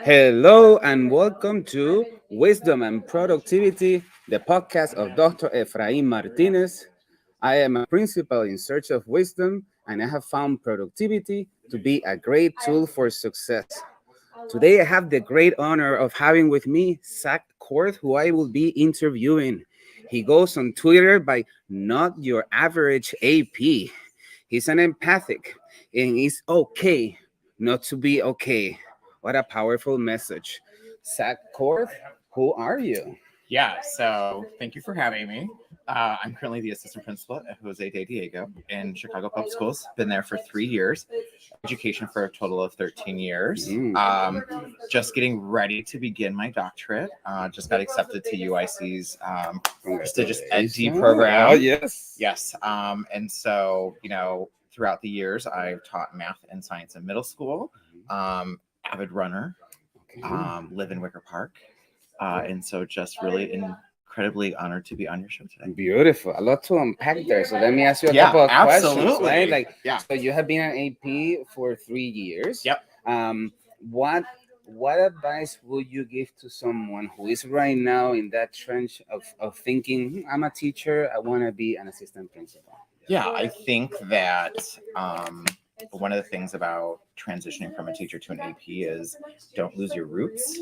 Hello and welcome to Wisdom and Productivity, the podcast of Dr. Efraim Martinez. I am a principal in search of wisdom, and I have found productivity to be a great tool for success. Today, I have the great honor of having with me Zach Korth, who I will be interviewing. He goes on Twitter by Not Your Average AP. He's an empathic, and it's okay not to be okay. What a powerful message. Zach Korth, who are you? Yeah, so thank you for having me. I'm currently the assistant principal at Jose de Diego in Chicago Public Schools. Been there for 3 years, education for a total of 13 years. Just getting ready to begin my doctorate. Just got accepted to UIC's prestigious EdD program. Oh, yes. Yes. And so, throughout the years, I've taught math and science in middle school. Avid runner, live in Wicker Park. And so just really incredibly honored to be on your show today. Beautiful. A lot to unpack there. So let me ask you a Yeah, couple of questions, absolutely. right? Like, Yeah. so you have been an AP for 3 years. Yep. What advice would you give to someone who is right now in that trench of thinking, I'm a teacher, I want to be an assistant principal? Yeah, I think that one of the things about transitioning from a teacher to an AP is don't lose your roots.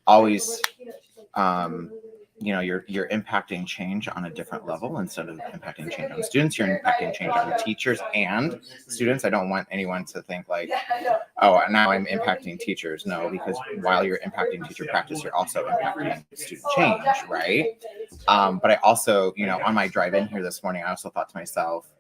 Always, you're impacting change on a different level. Instead of impacting change on students, you're impacting change on teachers and students. I don't want anyone to think like, oh, now I'm impacting teachers. No, because while you're impacting teacher practice, you're also impacting student change, right? But I also, on my drive in here this morning, I also thought to myself,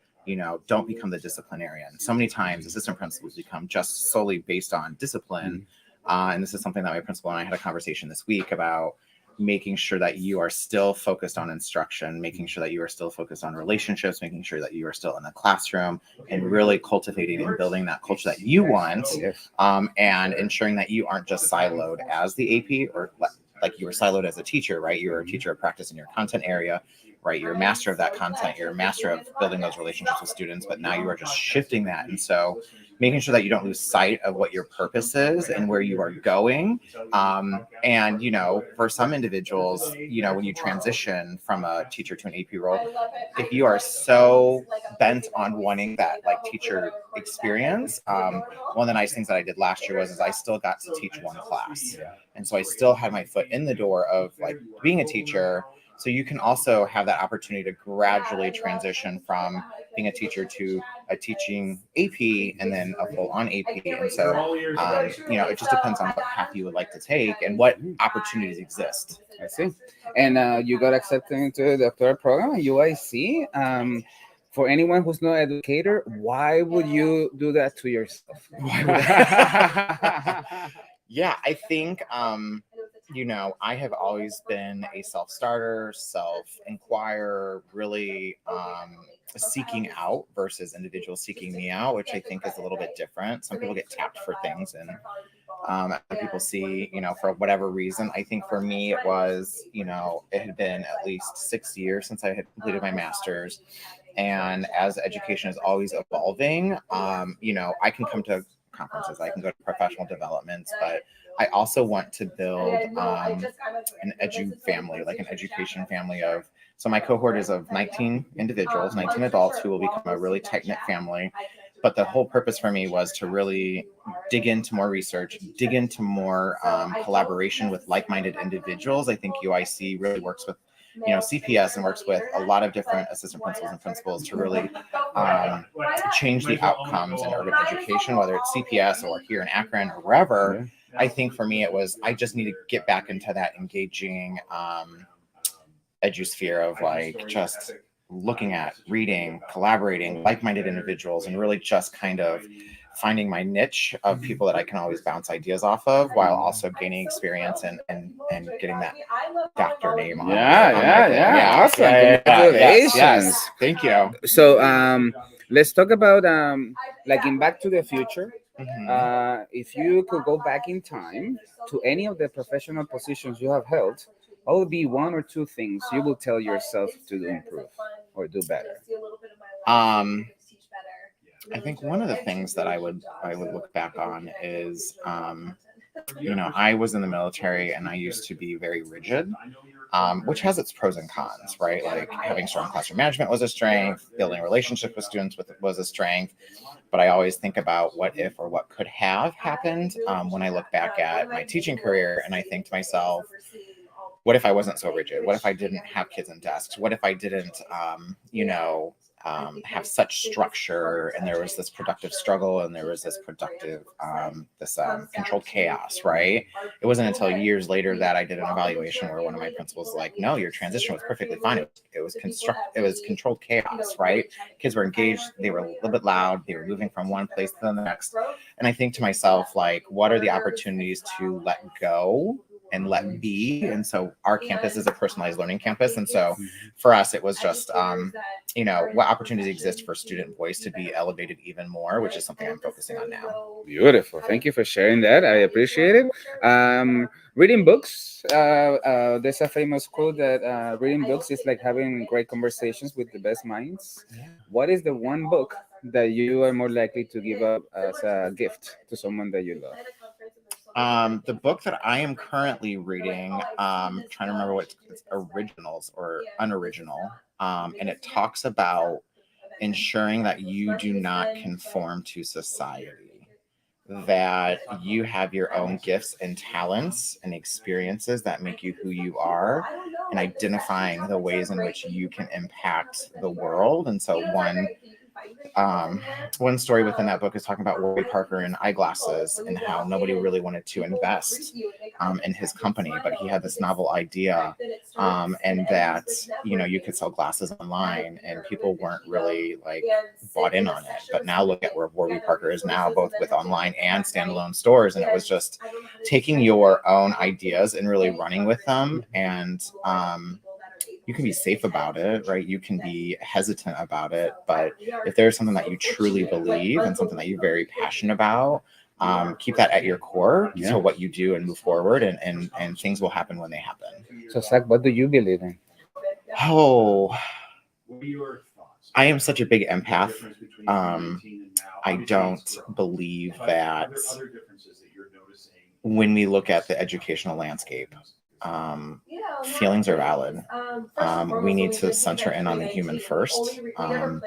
don't become the disciplinarian. So many times assistant principals become just solely based on discipline. And this is something that my principal and I had a conversation this week about making sure that you are still focused on instruction, making sure that you are still focused on relationships, making sure that you are still in the classroom and really cultivating and building that culture that you want, and ensuring that you aren't just siloed as the AP or like you were siloed as a teacher, right? You're a teacher of practice in your content area, right? You're a master of that content. You're a master of building those relationships with students, but now you are just shifting that. And so making sure that you don't lose sight of what your purpose is and where you are going. And, for some individuals, when you transition from a teacher to an AP role, if you are so bent on wanting that like teacher experience, one of the nice things that I did last year was I still got to teach one class. And so I still had my foot in the door of like being a teacher. So you can also have that opportunity to gradually transition from being a teacher to a teaching AP and then a full-on AP. And so, it just depends on what path you would like to take and what opportunities exist. I see. And you got accepted into the doctorate program at UIC. For anyone who's not an educator, why would you do that to yourself? Why would Yeah, I think, I have always been a self-starter, self-inquirer, really seeking out versus individuals seeking me out, which I think is a little bit different. Some people get tapped for things and other people see, for whatever reason. I think for me, it was, it had been at least 6 years since I had completed my master's. And as education is always evolving, I can come to conferences, I can go to professional developments, but I also want to build an family, like an education family of, so my cohort is of 19 individuals, 19 adults who will become a really tight-knit family. But the whole purpose for me was to really dig into more research, dig into more collaboration with like-minded individuals. I think UIC really works with CPS and works with a lot of different assistant principals and principals to really change the outcomes in urban education, whether it's CPS or here in Akron or wherever. I think for me, it was, I just need to get back into that engaging edusphere of like just looking at reading, collaborating, like-minded individuals, and really just kind of finding my niche of people that I can always bounce ideas off of while also gaining experience and getting that doctor name on. Yeah. Awesome. Congratulations. Yes. Thank you. So let's talk about like in Back to the Future. If you could go back in time to any of the professional positions you have held, what would be one or two things you will tell yourself to improve or do better? I think one of the things that I would look back on is, I was in the military and I used to be very rigid, which has its pros and cons, right? Like having strong classroom management was a strength, building relationships with students was a strength. But I always think about what if or what could have happened when I look back at my teaching career, and I think to myself, what if I wasn't so rigid? What if I didn't have kids in desks? What if I didn't, have such structure, and there was this productive struggle, and there was this productive, this controlled chaos, right? It wasn't until years later that I did an evaluation where one of my principals was like, "No, your transition was perfectly fine. It was controlled chaos, right? Kids were engaged. They were a little bit loud. They were moving from one place to the next." And I think to myself, like, what are the opportunities to let go and let be? And so our campus is a personalized learning campus, and so for us it was just what opportunities exist for student voice to be elevated even more, which is something I'm focusing on now. Beautiful. Thank you for sharing that. I appreciate it. Reading books. There's a famous quote that reading books is like having great conversations with the best minds. Yeah. What is the one book that you are more likely to give up as a gift to someone that you love? The book that I am currently reading, trying to remember what it's originals or unoriginal, and it talks about ensuring that you do not conform to society, that you have your own gifts and talents and experiences that make you who you are, and identifying the ways in which you can impact the world. And so um, one story within that book is talking about Warby Parker and eyeglasses and how nobody really wanted to invest in his company, but he had this novel idea, and that you could sell glasses online, and people weren't really like bought in on it. But now look at where Warby Parker is now, both with online and standalone stores, and it was just taking your own ideas and really running with them. And you can be safe about it, right? You can be hesitant about it, but if there's something that you truly believe and something that you're very passionate about, keep that at your core Yeah. to what you do and move forward, and things will happen when they happen. So, Zach, what do you believe in? Oh, I am such a big empath. Um, I don't believe that when we look at the educational landscape, um, feelings are valid. We need to center in on the human first, and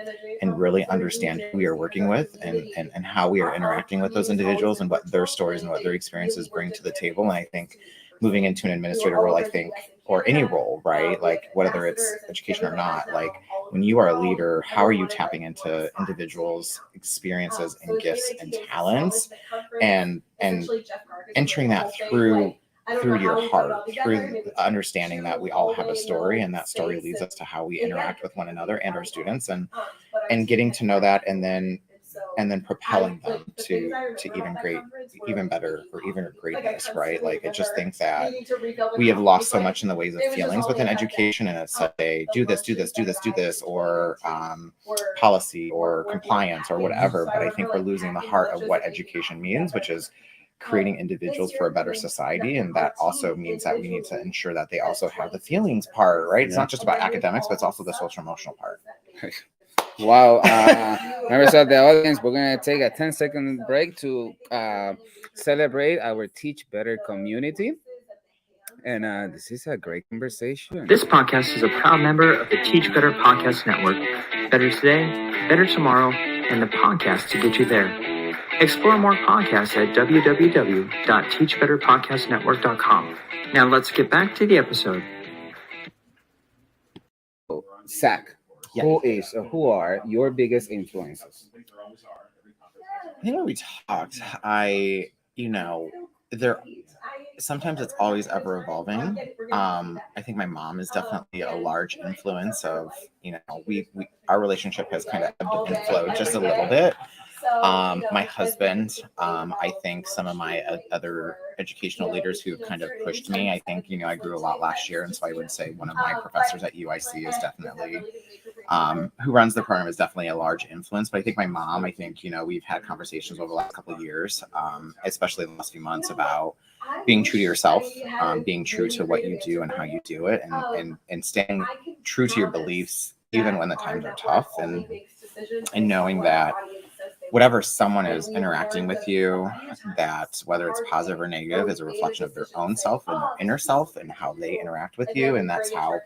really understand who we are working with, and how we are interacting with those individuals, and what their stories and what their experiences bring to the table. And I think moving into an administrative role, I think, or any role, right? Like whether it's education or not, like when you are a leader, how are you tapping into individuals' experiences and gifts and talents, and entering that through your heart, through understanding that we all have a story, and that story leads us to how we interact with one another and our students, and getting to know that, and then propelling them to even better, or even greatness, right? Like I just think that we have lost so much in the ways of feelings within education, and it's such a do this, do this, do this, do this, or policy or compliance or whatever. But I think we're losing the heart of what education means, which is creating individuals for a better society. And that also means that we need to ensure that they also have the feelings part, right? It's not just about academics, but it's also the social emotional part. Wow. Members of the audience, we're going to take a 10-second break to celebrate our Teach Better community. And this is a great conversation. This podcast is a proud member of the Teach Better Podcast Network. Better today, better tomorrow, and the podcast to get you there. Explore more podcasts at www.teachbetterpodcastnetwork.com. Now let's get back to the episode. Zach, Yeah. who are your biggest influences? I think when we talked, there sometimes it's always ever evolving. I think my mom is definitely a large influence of, we our relationship has kind of ebbed and flowed just a little bit. My husband, I think some of my other educational leaders who have kind of pushed me. I think, I grew a lot last year. And so I would say one of my professors at UIC is definitely, who runs the program, is definitely a large influence. But I think my mom, we've had conversations over the last couple of years, especially the last few months, about being true to yourself, being true to what you do and how you do it, and staying true to your beliefs, even when the times are tough, and knowing that whatever someone is interacting with you, that whether it's positive or negative is a reflection of their own self and their inner self and how they interact with you. And that's how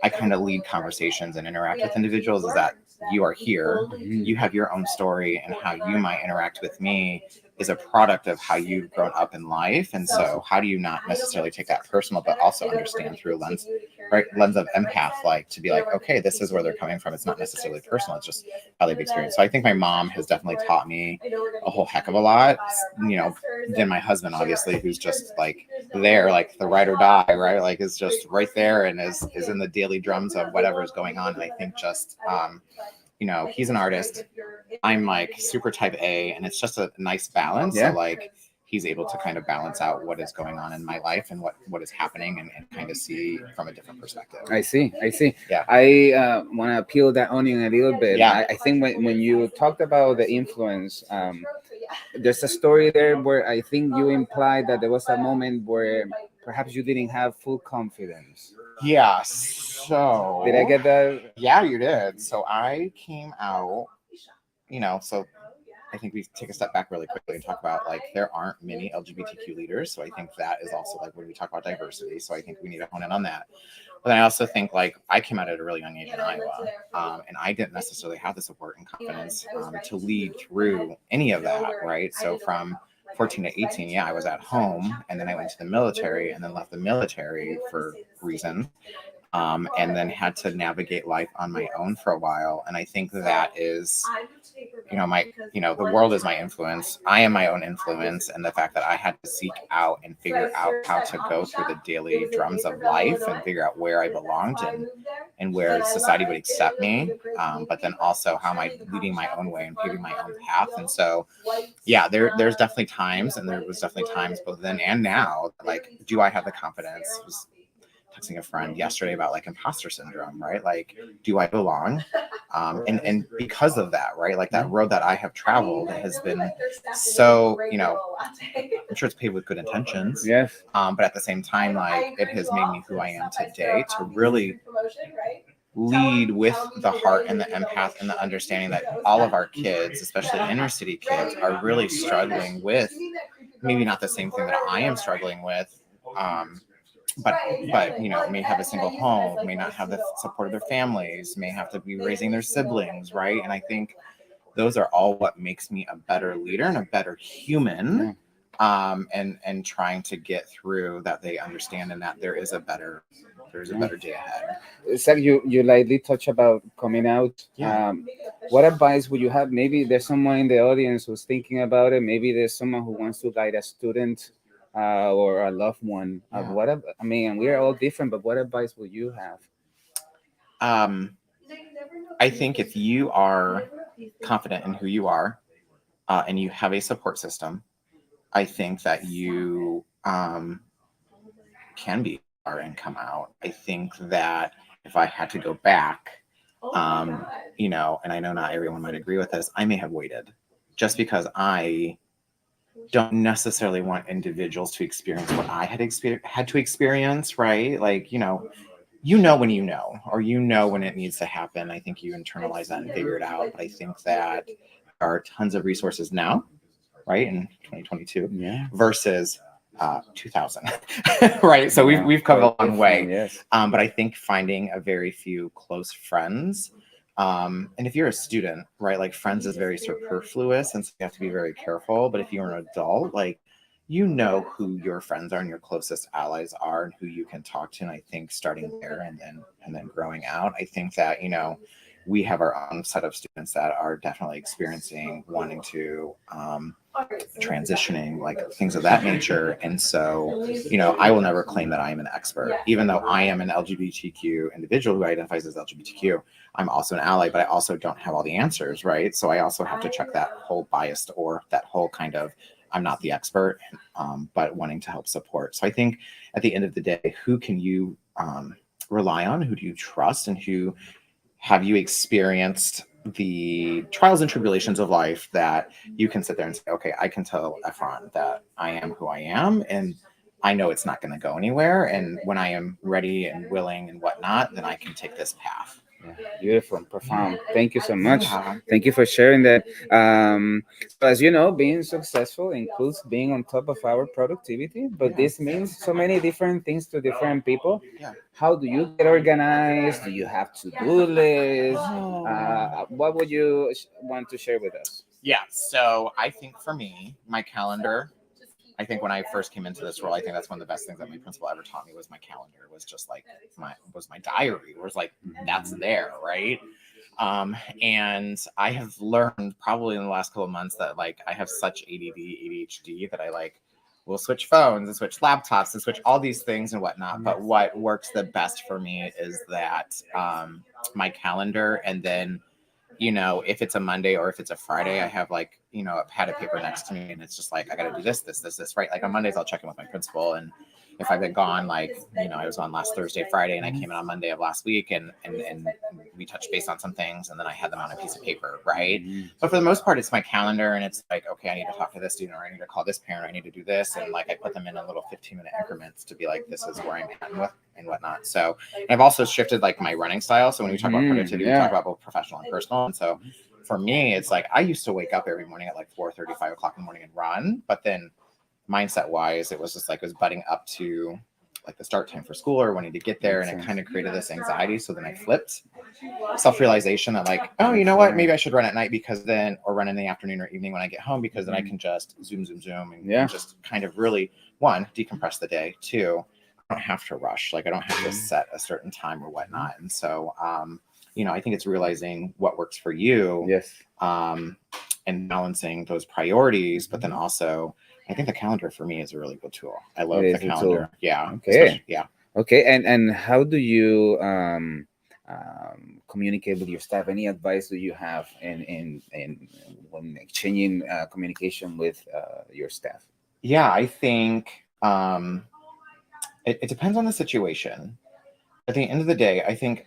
I kind of lead conversations and interact with individuals, is that you are here, you have your own story, and how you might interact with me is a product of how you've grown up in life. And so how do you not necessarily take that personal, but also understand through a lens, right, lens of empath, like to be like, okay, this is where they're coming from. It's not necessarily personal, it's just how they've experienced. So I think my mom has definitely taught me a whole heck of a lot, than my husband, obviously, who's just like there, like the ride or die, right? Like is just right there and is in the daily drums of whatever is going on. And I think just he's an artist. I'm like super type A, and it's just a nice balance. Yeah. So like he's able to kind of balance out what is going on in my life and what is happening, and kind of see from a different perspective. I see. Yeah. I want to peel that onion a little bit. Yeah. I think when you talked about the influence, there's a story there where I think you implied that there was a moment where perhaps you didn't have full confidence. Yeah. So Did I get that? Yeah, you did. So I came out, so I think we take a step back really quickly and talk about like there aren't many LGBTQ leaders. So I think that is also like when we talk about diversity. So I think we need to hone in on that. But I also think like I came out at a really young age in Iowa, and I didn't necessarily have the support and confidence to lead through any of that, right? So from 14 to 18, yeah, I was at home, and then I went to the military, and then left the military for reasons. And then had to navigate life on my own for a while. And I think that is, the world is my influence. I am my own influence. And the fact that I had to seek out and figure out how to go through the daily drums of life and figure out where I belonged and where society would accept me. But then also how am I leading my own way and paving my own path. And so, yeah, there's definitely times, and there was definitely times both then and now, like, do I have the confidence? Texting a friend yesterday about like imposter syndrome, right? Like, do I belong? And because of that, right? Like that road that I have traveled has been so, I'm sure it's paved with good intentions. Yes. But at the same time, like it has made me who I am today to really lead with the heart and the empath and the understanding that all of our kids, especially inner city kids, are really struggling with maybe not the same thing that I am struggling with. But may have a single home, may not have the support of their families, may have to be raising their siblings, right? And I think those are all what makes me a better leader and a better human, and trying to get through that they understand, and that there is a better day ahead. It's like you lightly touch about coming out. Yeah. What advice would you have? Maybe there's someone in the audience who's thinking about it. Maybe there's someone who wants to guide a student or a loved one. Yeah. We're all different, but what advice would you have? I think if you are confident in who you are, and you have a support system, I think that you can be and come out. I think that if I had to go back, and I know not everyone might agree with this, I may have waited, just because I don't necessarily want individuals to experience what I had to experience, right? Like, when or when it needs to happen. I think you internalize that and figure it out. But I think that there are tons of resources now, right, in 2022, versus 2000, right? So we've come a long way. Yes. But I think finding a very few close friends, and if you're a student, right, like friends is very superfluous, and so you have to be very careful. But if you're an adult, like, who your friends are and your closest allies are and who you can talk to. And I think starting there and then growing out, I think that, we have our own set of students that are definitely experiencing wanting to transitioning, like things of that nature. And so, I will never claim that I am an expert, even though I am an LGBTQ individual who identifies as LGBTQ. I'm also an ally, but I also don't have all the answers, right? So I also have to check that whole biased, or that whole kind of, I'm not the expert, but wanting to help support. So I think at the end of the day, who can you rely on? Who do you trust? And who have you experienced the trials and tribulations of life that you can sit there and say, okay, I can tell Efron that I am who I am, and I know it's not going to go anywhere. And when I am ready and willing and whatnot, then I can take this path. Yeah, beautiful and profound. Thank you so much. Yeah. Thank you for sharing that. So as you know, being successful includes being on top of our productivity, but Yeah. this means so many different things to different people. Yeah. How do you get organized? Do you have to-do lists? Oh. What would you want to share with us? Yeah. So I think for me, my calendar. I think when I first came into this role, I think that's one of the best things that my principal ever taught me was my calendar. Was just like my diary. Was like that's there, right? And I have learned probably in the last couple of months that like I have such ADD, ADHD that I like will switch phones and switch laptops and switch all these things and whatnot. But what works the best for me is that my calendar, and then if it's a Monday or if it's a Friday, I have like, a pad of paper next to me, and it's just like, I got to do this, right? Like on Mondays, I'll check in with my principal. And if I've been gone, like, I was on last Thursday, Friday, and I came in on Monday of last week, and we touched base on some things, and then I had them on a piece of paper, right? But for the most part, it's my calendar, and it's like, okay, I need to talk to this student, or I need to call this parent, I need to do this. And like, I put them in a little 15-minute increments to be like, this is where I'm at and whatnot. So, and I've also shifted like my running style. So when we talk about productivity, we talk about both professional and personal. And so for me, it's like I used to wake up every morning at like 4:30, 5 o'clock in the morning and run. But then mindset wise, it was just like it was butting up to like the start time for school or wanting to get there. And it kind of created this anxiety. So then I flipped self-realization that like, oh, you know what? Maybe I should run at night because then, or run in the afternoon or evening when I get home, because then I can just zoom, and just kind of really, one, decompress the day. Two, I don't have to rush. Like I don't have to set a certain time or whatnot. And so, I think it's realizing what works for you. Yes. And balancing those priorities, but then also, I think the calendar for me is a really good tool. I love the calendar. Yeah. Okay. Yeah. Okay. And how do you communicate with your staff? Any advice do you have in when exchanging communication with your staff? Yeah, I think it depends on the situation. At the end of the day, I think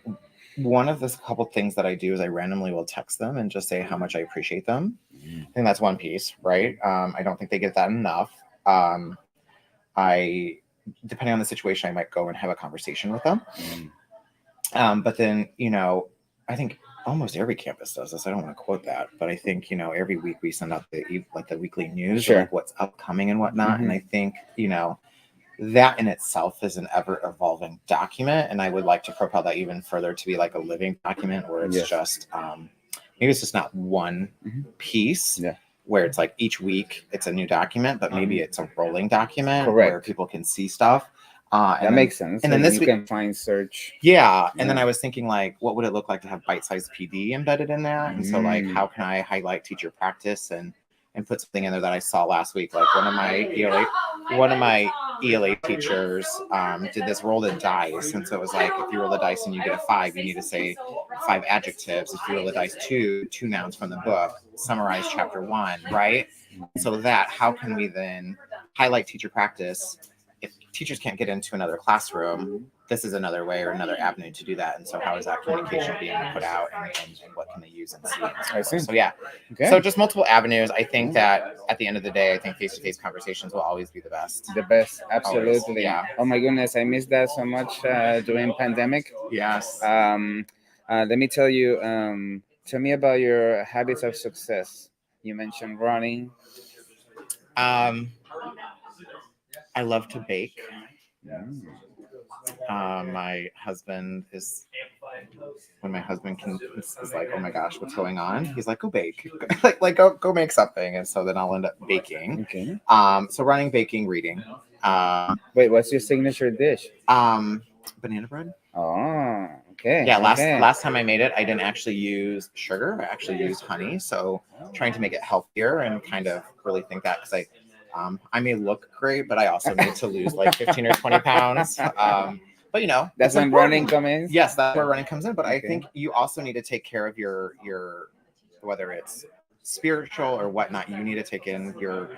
one of the couple things that I do is I randomly will text them and just say how much I appreciate them. I think that's one piece, right? I don't think they get that enough. I, depending on the situation, I might go and have a conversation with them. But then, I think almost every campus does this. I don't want to quote that, but I think, every week we send out the weekly news, Sure. like what's upcoming and whatnot. And I think, that in itself is an ever evolving document. And I would like to propel that even further to be like a living document where it's just, maybe it's just not one piece where it's like each week it's a new document, but maybe it's a rolling document where people can see stuff. That makes sense. And then this you can find search. Yeah. And then I was thinking like, what would it look like to have bite-sized PD embedded in that? And so like, how can I highlight teacher practice and put something in there that I saw last week? Like one of my ELA teachers did this roll the dice. And so it was like, if you roll the dice and you get a 5, you need to say 5 adjectives. If you roll the dice 2 nouns from the book, summarize chapter 1, right? So that, how can we then highlight teacher practice? If teachers can't get into another classroom, this is another way or another avenue to do that. And so how is that communication being put out, and what can they use and see? I see. So yeah. Okay. So just multiple avenues. I think that at the end of the day, I think face-to-face conversations will always be the best. The best, absolutely. Always. Yeah. Oh my goodness, I missed that so much during pandemic. Yes. Let me tell you, tell me about your habits of success. You mentioned running. I love to bake. My husband is, when my husband is like, oh my gosh, what's going on? He's like, go bake, like go make something. And so then I'll end up baking. Okay. So running, baking, reading. Wait, what's your signature dish? Banana bread. Oh, okay. Yeah, last time I made it, I didn't actually use sugar. I actually used honey. So trying to make it healthier and kind of really think that, because I may look great, but I also need to lose like 15 or 20 pounds. But that's when running comes in. Yes, that's where running comes in. But I think you also need to take care of your whether it's spiritual or whatnot. You need to take in your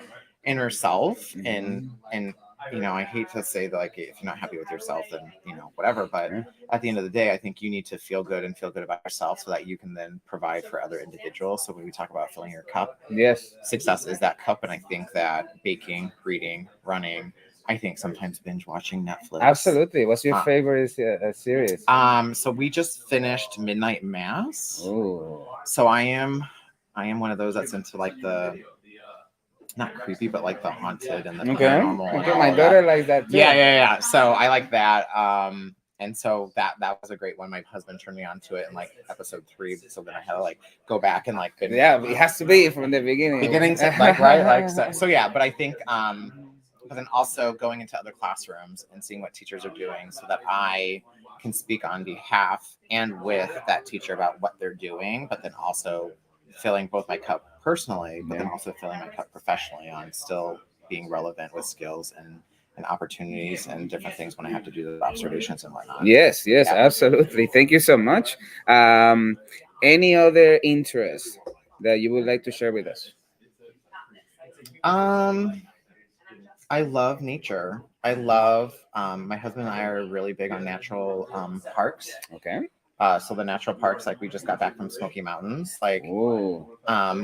inner self, and I hate to say that, like, if you're not happy with yourself, then whatever. But at the end of the day, I think you need to feel good and feel good about yourself so that you can then provide for other individuals. So when we talk about filling your cup, yes, success is that cup. And I think that baking, reading, running, I think sometimes binge watching Netflix. Absolutely. What's your favorite series? So we just finished Midnight Mass. Ooh. So I am one of those that's into like the not creepy, but like the haunted and the paranormal. Okay. My daughter likes that too. Yeah. So I like that. And so that was a great one. My husband turned me on to it in like episode 3. So then I had to like go back and like yeah, it has to be from the beginning. Beginning to like right, like so yeah. But I think but then also going into other classrooms and seeing what teachers are doing so that I can speak on behalf and with that teacher about what they're doing, but then also filling both my cup personally, but then also filling my cup professionally on still being relevant with skills and opportunities and different things when I have to do the observations and whatnot. Yes, absolutely. Thank you so much. Any other interests that you would like to share with us? I love nature. I love my husband and I are really big on natural parks. Okay. So the natural parks, like we just got back from Smoky Mountains. Like Ooh.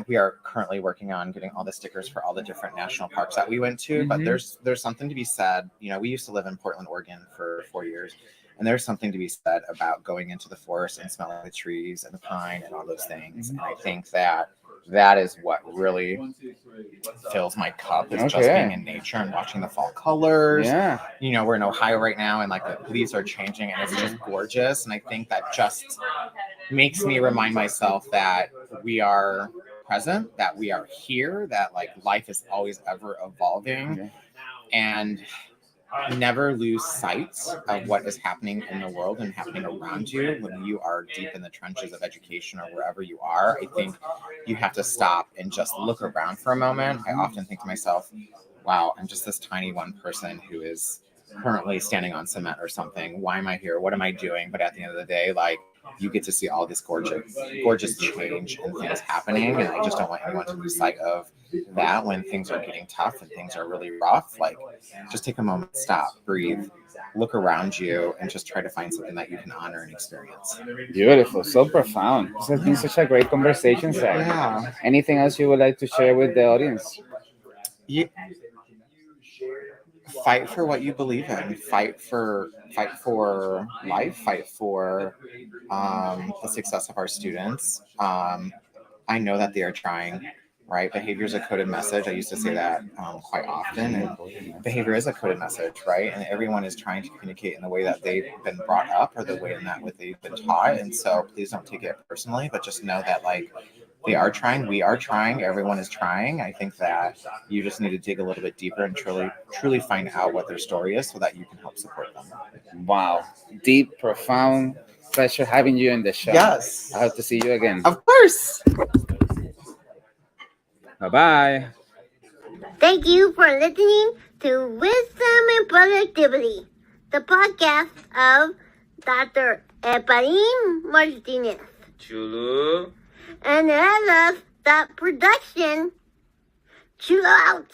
We are currently working on getting all the stickers for all the different national parks that we went to. But there's something to be said. You know, we used to live in Portland, Oregon for 4 years. And there's something to be said about going into the forest and smelling the trees and the pine and all those things. And I think that is what really fills my cup is just being in nature and watching the fall colors. Yeah. You know, we're in Ohio right now and like the leaves are changing and it's just gorgeous. And I think that just makes me remind myself that we are present, that we are here, that like life is always ever evolving. And never lose sight of what is happening in the world and happening around you when you are deep in the trenches of education or wherever you are. I think you have to stop and just look around for a moment. I often think to myself, wow, I'm just this tiny one person who is currently standing on cement or something. Why am I here? What am I doing? But at the end of the day, like, you get to see all this gorgeous change and things happening. And I just don't want anyone to lose sight of that when things are getting tough and things are really rough. Like, just take a moment, stop, breathe, look around you, and just try to find something that you can honor and experience. Beautiful. So profound. This has been such a great conversation, Zach. Yeah. Anything else you would like to share with the audience? Yeah. Fight for what you believe in. Fight for life. Fight for the success of our students. I know that they are trying. Right, behavior is a coded message. I used to say that quite often, and behavior is a coded message, right? And everyone is trying to communicate in the way that they've been brought up or the way in that what they've been taught. And so, please don't take it personally, but just know that like they are trying, we are trying, everyone is trying. I think that you just need to dig a little bit deeper and truly find out what their story is, so that you can help support them. Wow, deep, profound. Pleasure having you in the show. Yes, I hope to see you again. Of course. Bye-bye. Thank you for listening to Wisdom and Productivity, the podcast of Dr. Efraín Martinez. Chulu. And I love that production. Chill out.